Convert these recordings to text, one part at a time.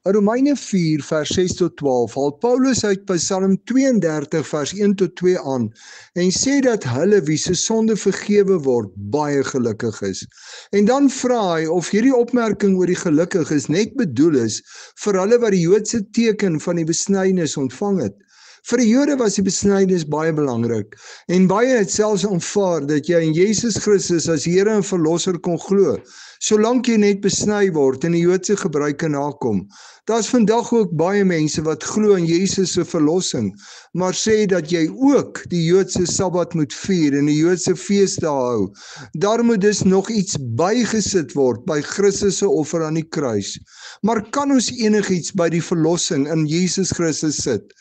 Romeine 4 vers 6 tot 12 haal Paulus uit Psalm 32 vers 1 tot 2 aan en sê dat hulle wie se sonde vergewe word, baie gelukkig is. En dan vra hy of hierdie opmerking oor die gelukkig is net bedoel is vir hulle wat die Joodse teken van die besnydenis ontvang het. Vir die Jode was die besnydenis baie belangrik en baie het selfs aanvaar dat jy in Jesus Christus as Here en Verlosser kon glo, solank jy net besny word en die Joodse gebruike nakom. Daar's vandag ook baie mense wat glo in Jesus se verlossing, maar sê dat jy ook die Joodse Sabbat moet vier en die Joodse feesdae hou. Daar moet dus nog iets bygesit word by Christus se offer aan die kruis. Maar kan ons enigiets by die verlossing in Jesus Christus sit?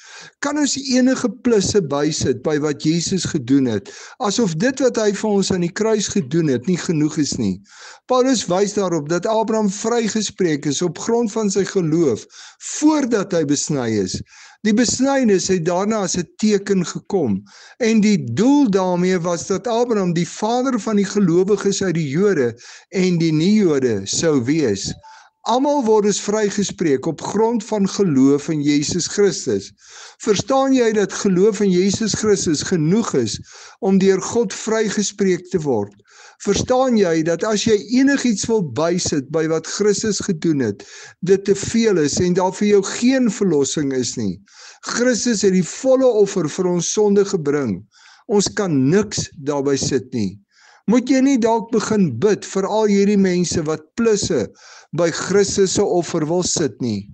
Kan ons enige plusse bysit by wat Jesus gedoen het, asof dit wat hy vir ons aan die kruis gedoen het nie genoeg is nie? Paulus wys daarop dat Abraham vrygespreek is op grond van sy geloof voordat hy besny is. Die besnydenis het daarna as 'n teken gekom en die doel daarmee was dat Abraham die vader van die gelowiges uit die Jode en die nie-Jode sou wees. Almal word dus vrygespreek op grond van geloof in Jesus Christus. Verstaan jy dat geloof in Jesus Christus genoeg is om deur God vrygespreek te word? Verstaan jy dat as jy enigiets wil bysit by wat Christus gedoen het, dit te veel is en daar vir jou geen verlossing is nie? Christus het die volle offer vir ons sonde gebring. Ons kan niks daarby sit nie. Moet jy nie dalk begin bid vir al hierdie mense wat plusse by Christus se offer wil sit nie?